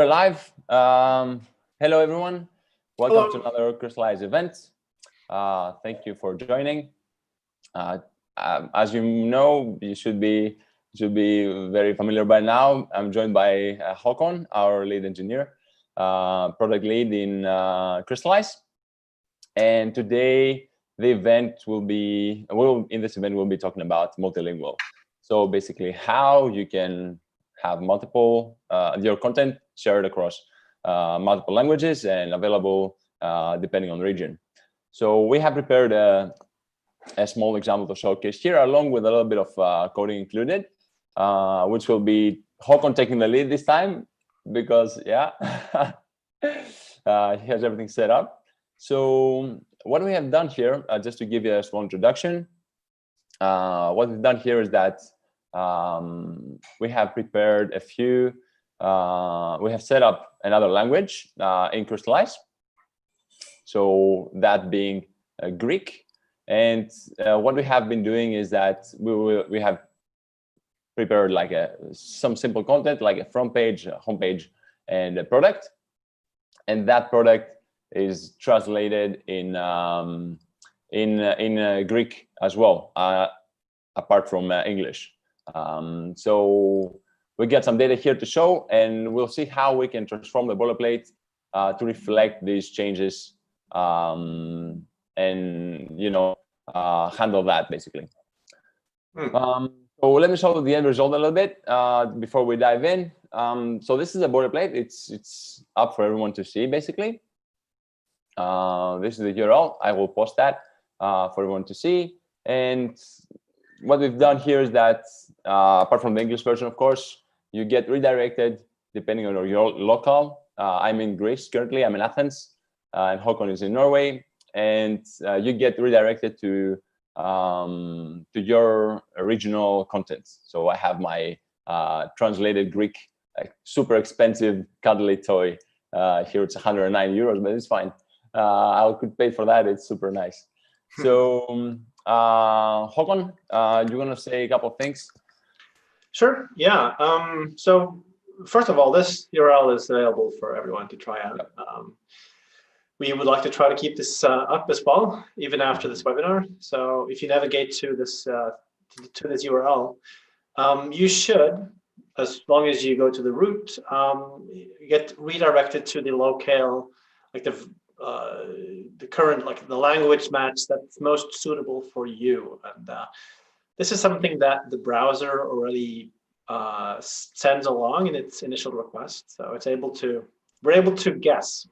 We're live. Hello, everyone. Welcome Hello. to another Crystallize event. Thank you for joining. As you know, you should be very familiar by now. I'm joined by Håkon, our lead engineer, product lead in Crystallize. And today, the event will be, in this event, we'll be talking about multilingual. So basically, how you can have multiple, your content shared across multiple languages and available depending on the region. So we have prepared a small example to showcase here, along with a little bit of coding included, which will be Håkon taking the lead this time, because yeah, he has everything set up. So what we have done here, just to give you a small introduction, what we've done here is that we have prepared a few, we have set up another language in Crystallize. So that being Greek. And what we have been doing is that we have prepared like some simple content, like a front page, a home page, and a product. And that product is translated in Greek as well, apart from English. So we get some data here to show, and we'll see how we can transform the boilerplate to reflect these changes and handle that basically. So let me show the end result a little bit before we dive in. So this is a boilerplate. It's up for everyone to see basically. This is the URL. I will post that for everyone to see. And what we've done here is that, apart from the English version, of course, you get redirected depending on your local. I'm in Greece currently. I'm in Athens, and Håkon is in Norway. And you get redirected to your original content. So I have my translated Greek, super expensive cuddly toy. Here it's 109 euros, but it's fine. I could pay for that. It's super nice. So Håkon, you're gonna say a couple of things. Sure. Yeah. So first of all, this URL is available for everyone to try out. Yep. We would like to try to keep this up as well, even after this webinar. So if you navigate to this URL, you should, as long as you go to the root, get redirected to the locale, like the current, like the language match that's most suitable for you. And this is something that the browser already sends along in its initial request. So we're able to guess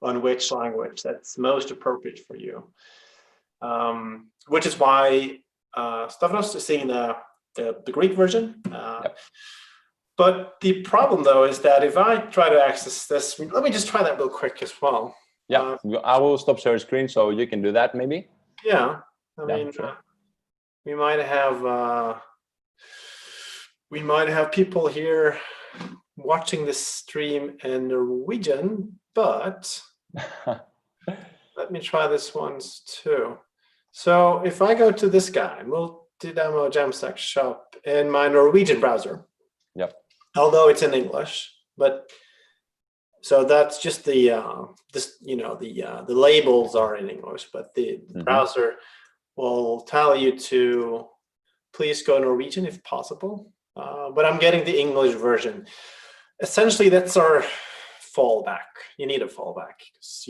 on which language that's most appropriate for you, which is why Stavros is seeing the Greek version. Yep. But the problem, though, is that if I try to access this, let me just try that real quick as well. Yeah, I will stop share screen so you can do that maybe. Yeah, I mean, sure. we might have people here watching this stream in Norwegian, but let me try this once too. So if I go to this guy, Multilingual JAMStack shop in my Norwegian browser, yep. Although it's in English, but so that's just the the labels are in English, but the browser will tell you to please go Norwegian if possible. But I'm getting the English version. Essentially, that's our fallback. You need a fallback because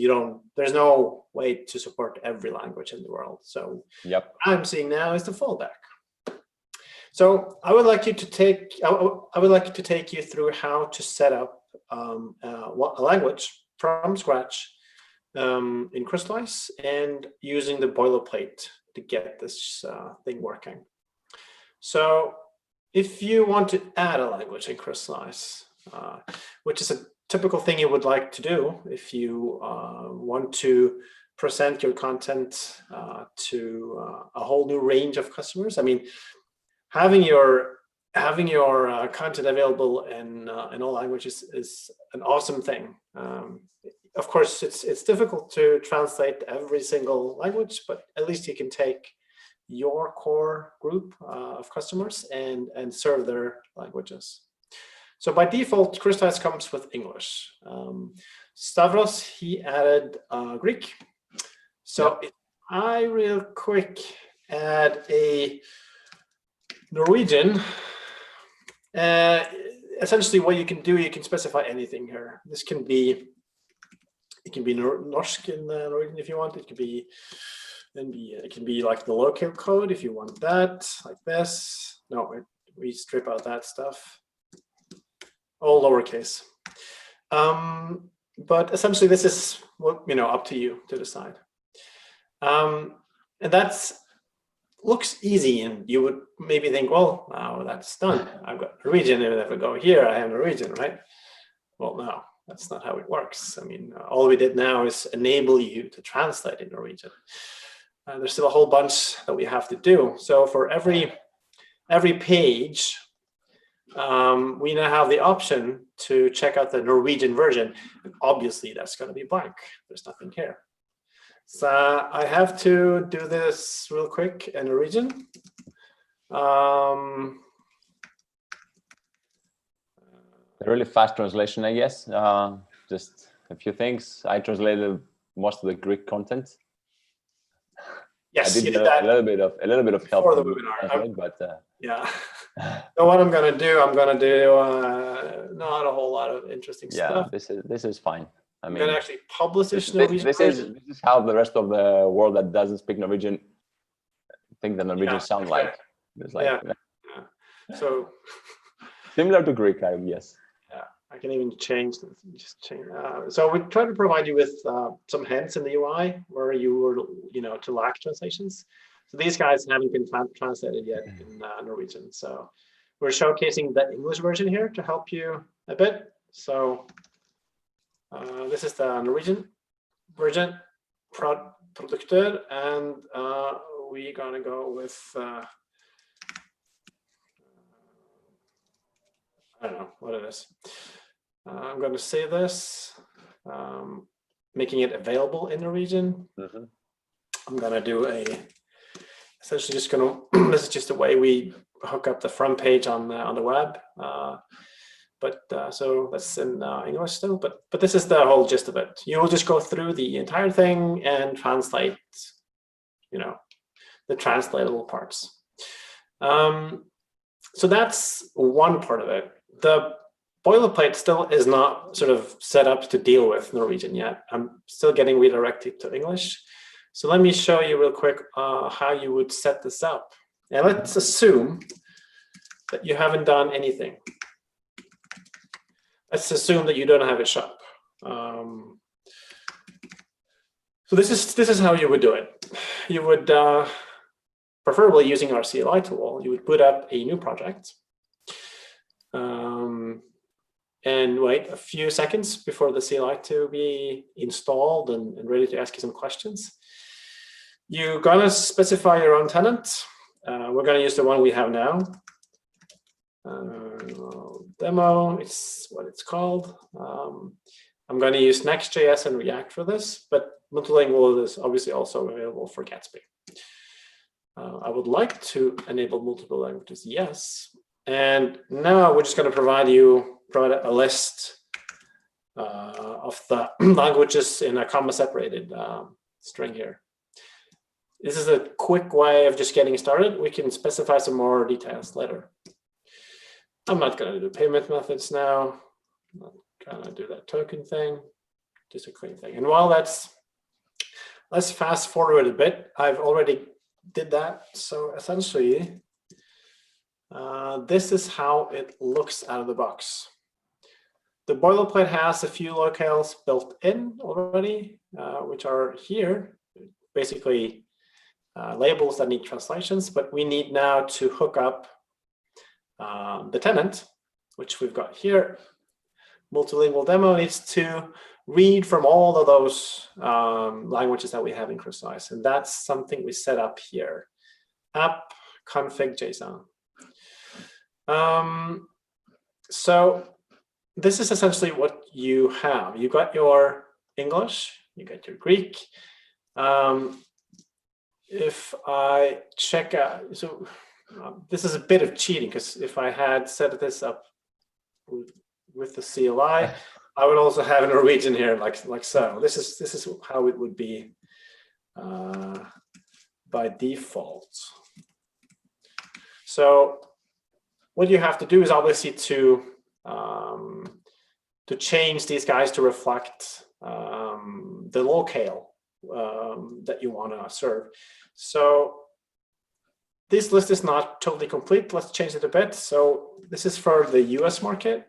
there's no way to support every language in the world. So yep. what I'm seeing now is the fallback. So I would like you to take you through how to set up a language from scratch in Crystallize and using the boilerplate to get this thing working. So if you want to add a language in Crystallize, which is a typical thing you would like to do if you want to present your content to a whole new range of customers. I mean, having your content available in all languages is an awesome thing. Of course, it's difficult to translate every single language, but at least you can take your core group of customers and serve their languages. So by default, Crystallize comes with English. Stavros, he added Greek. So if I real quick add a Norwegian, essentially what you can do, you can specify anything here. This can be, it can be norsk in Norwegian if you want. It can be like the local code if you want that, like this. No, we strip out that stuff. All lowercase. But essentially, this is what, up to you to decide. And that's looks easy, and you would maybe think, well, now that's done. I've got Norwegian, and if I go here, I have Norwegian, right? Well, no, that's not how it works. I mean, all we did now is enable you to translate in Norwegian. There's still a whole bunch that we have to do. So for every page, we now have the option to check out the Norwegian version. And obviously, that's going to be blank. There's nothing here. So I have to do this real quick in Norwegian. A really fast translation, I guess. Just a few things. I translated most of the Greek content. Yes, I did that. a little bit of help for the webinar, but yeah. So what I'm going to do not a whole lot of interesting stuff. This is fine. I mean, I'm going to actually publish this Norwegian version. This is how the rest of the world that doesn't speak Norwegian think the Norwegian sound like. It's like So similar to Greek, I guess. Yeah, I can even change. So we try to provide you with some hints in the UI where you were, to lack translations. So these guys haven't been translated yet in Norwegian. So we're showcasing the English version here to help you a bit. So this is the Norwegian version, produkter, and we're gonna go with I don't know what it is. I'm going to say this, making it available in Norwegian. I'm going to do essentially just going to, this is just the way we hook up the front page on the web. So that's in English still, but this is the whole gist of it. You will just go through the entire thing and translate, the translatable parts. So that's one part of it. The boilerplate still is not sort of set up to deal with Norwegian yet. I'm still getting redirected to English. So let me show you real quick how you would set this up. And let's assume that you haven't done anything. Let's assume that you don't have a shop. So this is how you would do it. You would, preferably using our CLI tool, you would put up a new project and wait a few seconds before the CLI to be installed and ready to ask you some questions. You're going to specify your own tenant. We're going to use the one we have now. Demo, it's what it's called. I'm going to use Next.js and React for this, but Multilingual is obviously also available for Gatsby. I would like to enable multiple languages, yes. And now we're just going to provide a list of the languages in a comma-separated string here. This is a quick way of just getting started. We can specify some more details later. I'm not going to do payment methods now. I'm not going to do that token thing, just a clean thing. And while let's fast forward a bit. I've already did that. So essentially, this is how it looks out of the box. The boilerplate has a few locales built in already, which are here, basically labels that need translations, but we need now to hook up the tenant, which we've got here. Multilingual demo needs to read from all of those languages that we have in Crystallize, and that's something we set up here. App config JSON. So this is essentially what you have. You got your English, you got your Greek. If I check out, this is a bit of cheating because if I had set this up with the CLI. I would also have Norwegian here, like so. This is how it would be by default. So what you have to do is obviously to change these guys to reflect the locale that you want to serve. So this list is not totally complete. Let's change it a bit. So this is for the US market.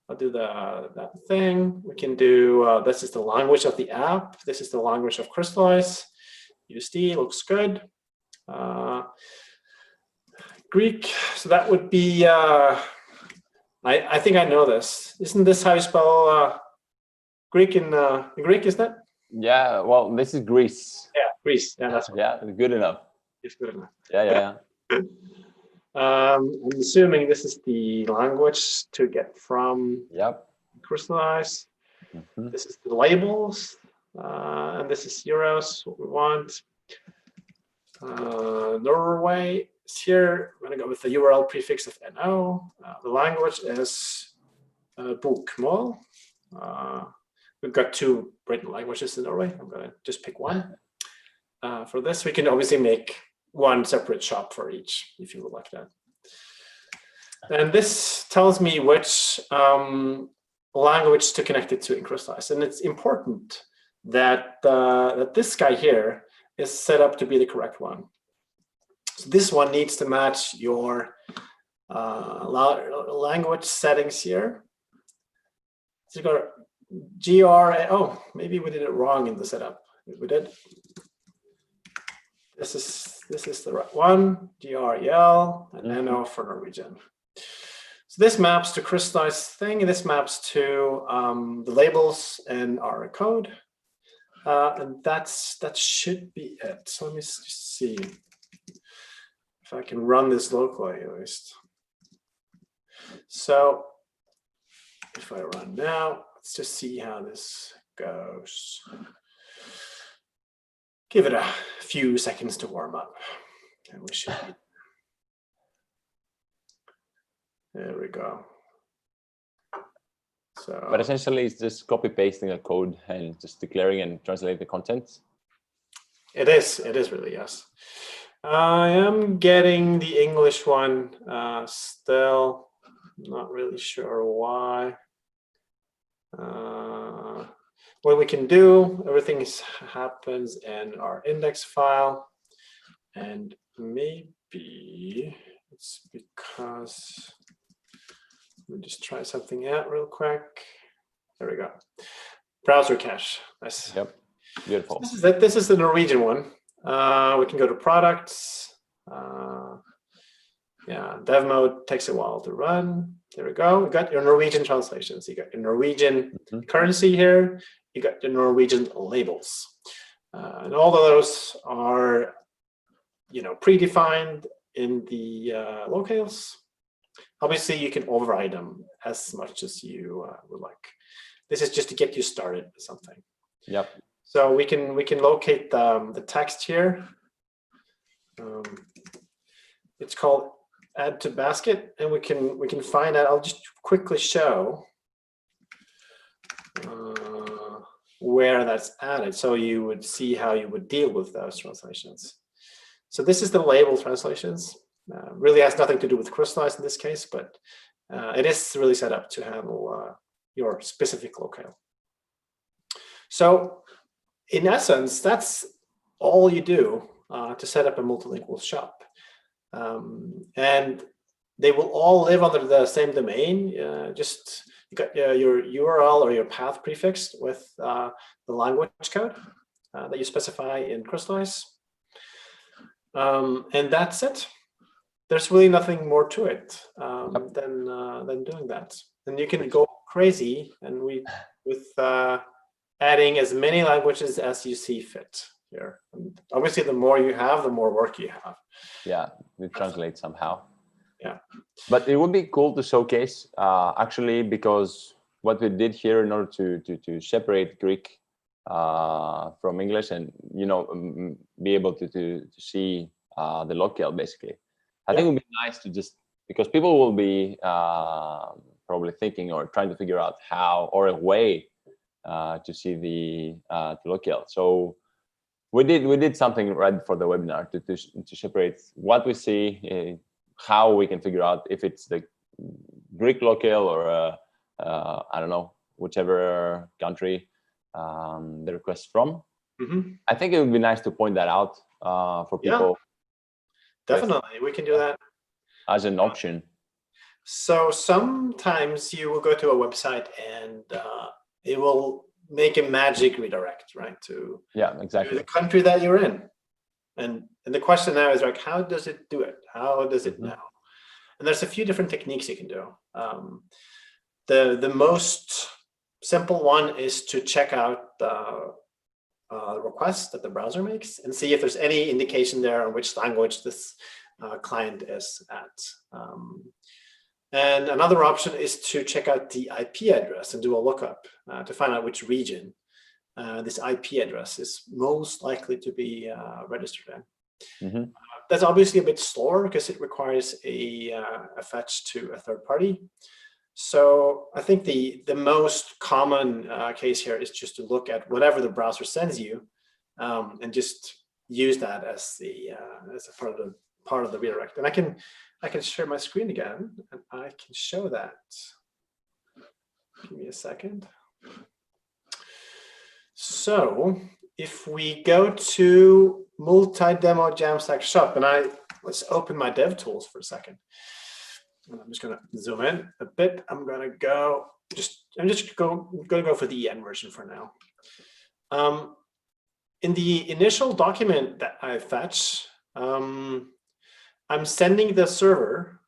I'll do that thing. We can do, this is the language of the app. This is the language of Crystallize. USD looks good. Greek, so that would be, I think I know this. Isn't this how you spell Greek in Greek, isn't it? Yeah, well, this is Greece. Yeah, Greece. Yeah, that's yeah, good enough. It's good enough. Yeah. I'm assuming this is the language to get from Crystallize. This is the labels, and this is euros, what we want. Norway is here. I'm going to go with the URL prefix of NO. The language is bokmål. We've got two written languages in Norway. I'm going to just pick one. For this, we can obviously make one separate shop for each, if you would like that. And this tells me which language to connect it to in Crystallize. And it's important that, that this guy here is set up to be the correct one. So this one needs to match your language settings here. So you got GR, oh, maybe we did it wrong in the setup. We did. This is the right one, GREL, and NO for Norwegian. So this maps to Crystallize thing, and this maps to the labels and our code. And that should be it. So let me just see if I can run this locally at least. So if I run now, let's just see how this goes. Give it a few seconds to warm up, and we should be. There we go. So, but essentially, it's just copy pasting a code and just declaring and translating the content. It is really, yes. I am getting the English one still. Not really sure why. What we can do, everything happens in our index file, and maybe it's because, let me just try something out real quick. There we go. Browser cache. Nice. Yep. Beautiful. This is the Norwegian one. We can go to products. Yeah, dev mode takes a while to run. There we go. We got your Norwegian translations. You got your Norwegian currency here. You got your Norwegian labels, and all of those are, predefined in the locales. Obviously, you can override them as much as you would like. This is just to get you started with something. Yep. So we can locate the text here. It's called add to basket, and we can find out. I'll just quickly show where that's added, so you would see how you would deal with those translations. So this is the label translations. Really has nothing to do with Crystallize in this case, but it is really set up to handle your specific locale. So in essence, that's all you do to set up a multilingual shop. And they will all live under the same domain. Just you got your URL or your path prefixed with the language code that you specify in Crystallize. And that's it. There's really nothing more to it than doing that. And you can go crazy and with adding as many languages as you see fit here. And obviously, the more you have, the more work you have. Yeah, it translates somehow. Yeah. But it would be cool to showcase actually, because what we did here in order to separate Greek from English and be able to see the locale basically. I think it would be nice to just, because people will be probably thinking or trying to figure out how or a way to see the locale. So we did something right for the webinar to separate what we see, how we can figure out if it's the Greek locale or I don't know, whichever country the request from. I think it would be nice to point that out for people. Definitely, we can do that as an option. So sometimes you will go to a website and it will make a magic redirect, right, to the country that you're in. And the question now is like, how does it do it? How does it know? And there's a few different techniques you can do. The most simple one is to check out the request that the browser makes and see if there's any indication there on which language this client is at. And another option is to check out the IP address and do a lookup to find out which region this IP address is most likely to be registered in. That's obviously a bit slower because it requires a fetch to a third party. So I think the most common case here is just to look at whatever the browser sends you and just use that as a part of the redirect. And I can share my screen again and I can show that. Give me a second. So if we go to Multilingual JAMStack shop, and let's open my dev tools for a second. I'm just going to zoom in a bit. I'm just going to go for the EN version for now. In the initial document that I fetch, I'm sending the server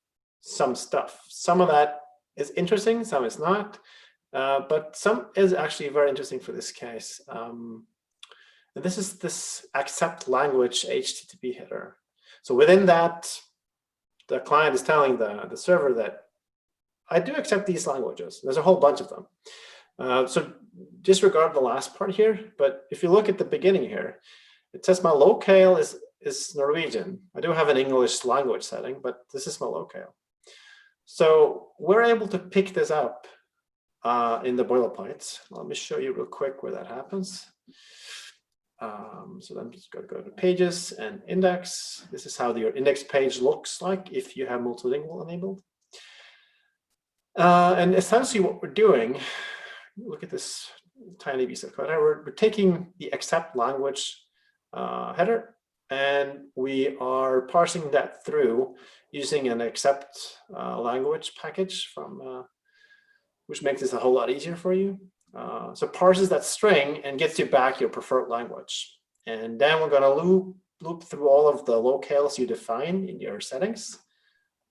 some stuff. Some of that is interesting, some is not, but some is actually very interesting for this case. And this is this accept language HTTP header. So within that, the client is telling the server that I do accept these languages. There's a whole bunch of them. So disregard the last part here, but if you look at the beginning here, it says my locale is Norwegian. I do have an English language setting, but this is my locale. So we're able to pick this up in the boilerplates. Let me show you real quick where that happens. So I'm just going to go to pages and index. This is how your index page looks like if you have multilingual enabled. And essentially what we're doing, look at this tiny piece of code. We're taking the accept language header, and we are parsing that through using an accept language package from which makes this a whole lot easier for you. So parses that string and gets you back your preferred language. And then we're going to loop through all of the locales you define in your settings,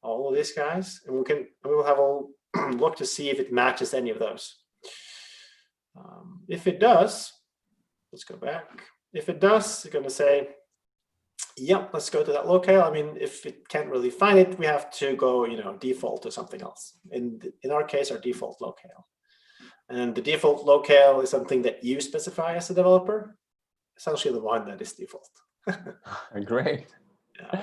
all of these guys, and we'll have a look to see if it matches any of those. If it does, let's go back. If it does, it's going to say, yep, let's go to that locale. I mean, if it can't really find it, we have to go, default to something else. In our case, our default locale. And the default locale is something that you specify as a developer, essentially the one that is default. Great. Yeah.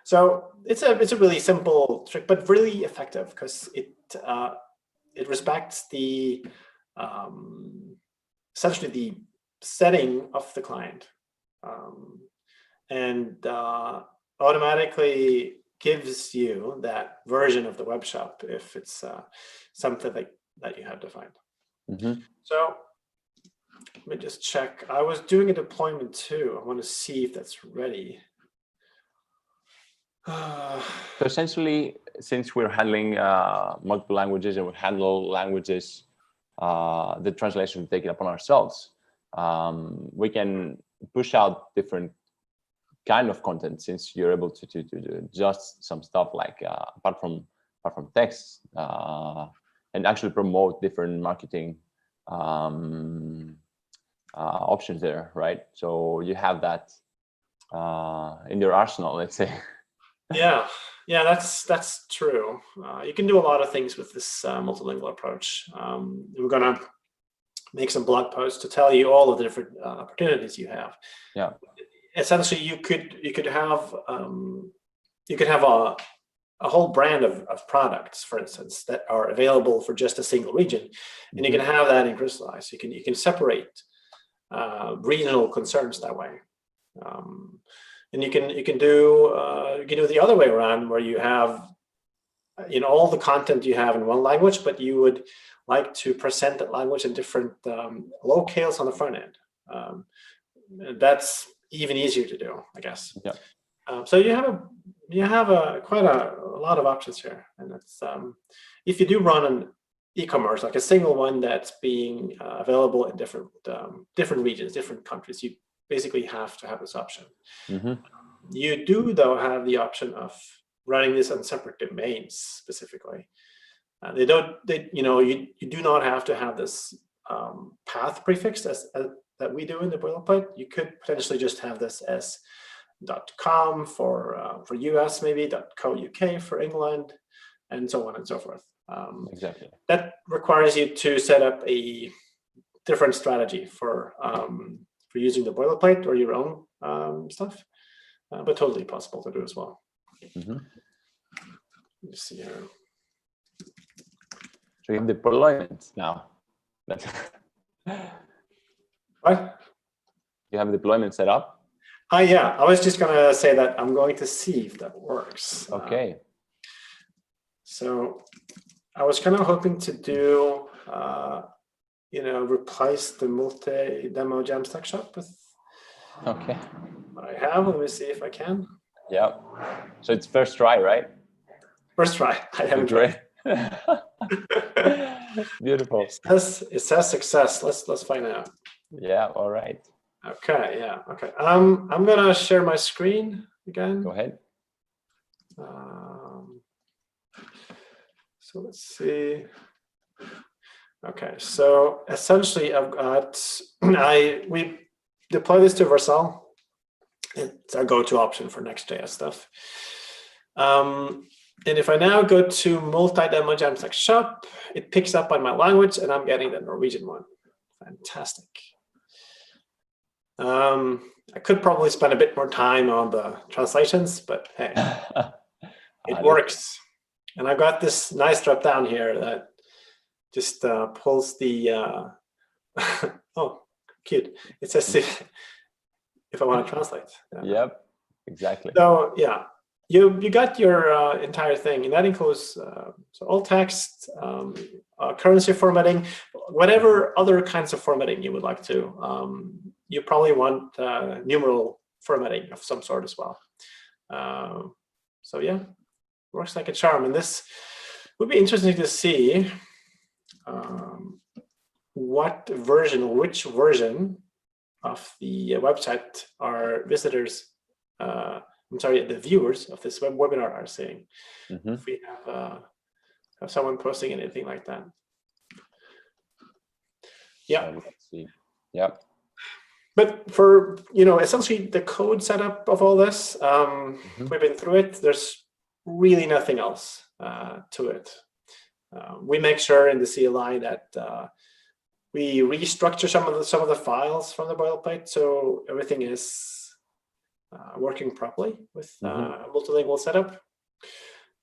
So it's a really simple trick, but really effective because it respects the essentially the setting of the client and automatically gives you that version of the web shop if it's something that you have defined. So let me just check. I was doing a deployment too. I want to see if that's ready. So essentially, since we're handling multiple languages and we handle languages, the translation we take it upon ourselves, we can push out different kind of content since you're able to adjust some stuff like apart from text and actually promote different marketing options there, right? So you have that in your arsenal, let's say. Yeah, that's true. You can do a lot of things with this multilingual approach. We're gonna make some blog posts to tell you all of the different opportunities you have. Yeah. Essentially, you could have a a whole brand of products, for instance, that are available for just a single region, and you can have that in Crystallize. You can separate regional concerns that way, and you can do the other way around, where you have all the content you have in one language, but you would like to present that language in different locales on the front end. That's even easier to do, I guess. Yeah. So you have quite a lot of options here, and it's if you do run an e-commerce, like a single one that's being available in different regions, different countries, you basically have to have this option. You do, though, have the option of running this on separate domains specifically. You do not have to have this path prefixed as that we do in the boilerplate. You could potentially just have this as .com for US, maybe .co.uk for England, and so on and so forth. Exactly. That requires you to set up a different strategy for using the boilerplate or your own stuff, but totally possible to do as well. Let's see here. So you have deployment now. What? You have deployment set up? Yeah, I was just going to say that I'm going to see if that works. Okay. So I was kind of hoping to do, replace the multi-demo JAMStack shop with what I have. Let me see if I can. Yeah. So it's first try, right? First try. I haven't tried. Beautiful. It says success. Let's find out. Yeah. All right. Okay. Yeah. Okay. I'm gonna share my screen again. Go ahead. So let's see. Okay. So essentially, I've got we deploy this to Vercel. It's our go-to option for Next.js stuff. And if I now go to multi-demo JAMStack shop, it picks up on my language, and I'm getting the Norwegian one. Fantastic. I could probably spend a bit more time on the translations, but hey, it works. And I've got this nice drop down here that just pulls the, oh, cute. It says if I want to translate. Yep, exactly. So yeah, you got your entire thing, and that includes so alt text, currency formatting, whatever other kinds of formatting you would like to. You probably want numeral formatting of some sort as well. So yeah, works like a charm. And this would be interesting to see which version of the website our visitors, the viewers of this webinar are seeing. If we have someone posting anything like that. Yeah. Let's see. Yep. But for essentially the code setup of all this, we've been through it. There's really nothing else to it. We make sure in the CLI that we restructure some of the files from the boilerplate, so everything is working properly with multilingual setup.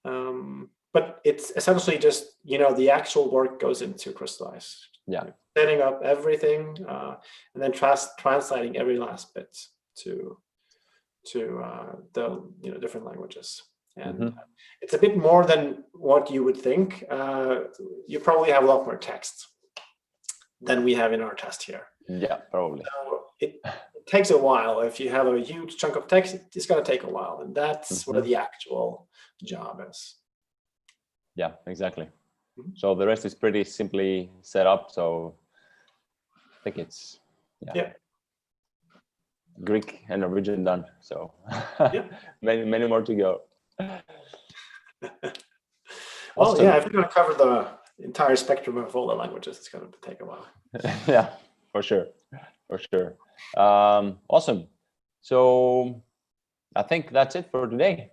But it's essentially just the actual work goes into Crystallize. Yeah. Setting up everything and then translating every last bit to the different languages. And it's a bit more than what you would think. You probably have a lot more text than we have in our test here. Yeah, probably. So it takes a while. If you have a huge chunk of text, it's going to take a while, and that's what the actual job is. Yeah, exactly. So the rest is pretty simply set up. So I think it's Greek and Norwegian done. So many more to go. Well, yeah, if you're going to cover the entire spectrum of all the languages, it's going to take a while. Yeah, for sure. Awesome. So I think that's it for today.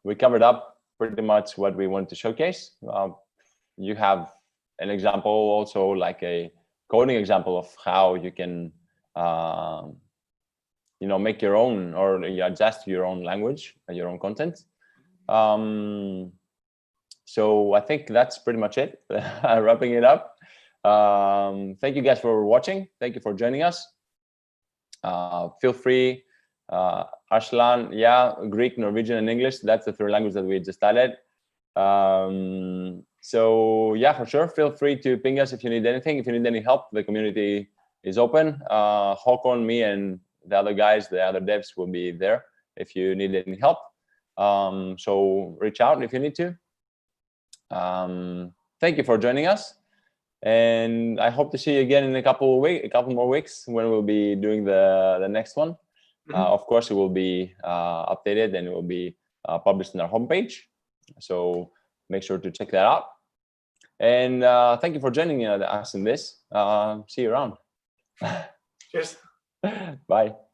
We covered up pretty much what we want to showcase. You have an example, also like a coding example of how you can make your own, or adjust to your own language and your own content. So I think that's pretty much it. Wrapping it up. Thank you guys for watching. Thank you for joining us. Feel free. Arslan, yeah, Greek, Norwegian, and English. That's the 3 languages that we just added. So yeah, for sure, feel free to ping us if you need anything. If you need any help, the community is open. Håkon, me, and the other guys, the other devs will be there if you need any help. So reach out if you need to. Thank you for joining us, and I hope to see you again in a couple more weeks when we'll be doing the next one. Of course, it will be updated and it will be published on our homepage. So make sure to check that out. And thank you for joining us in this. See you around. Cheers. Bye.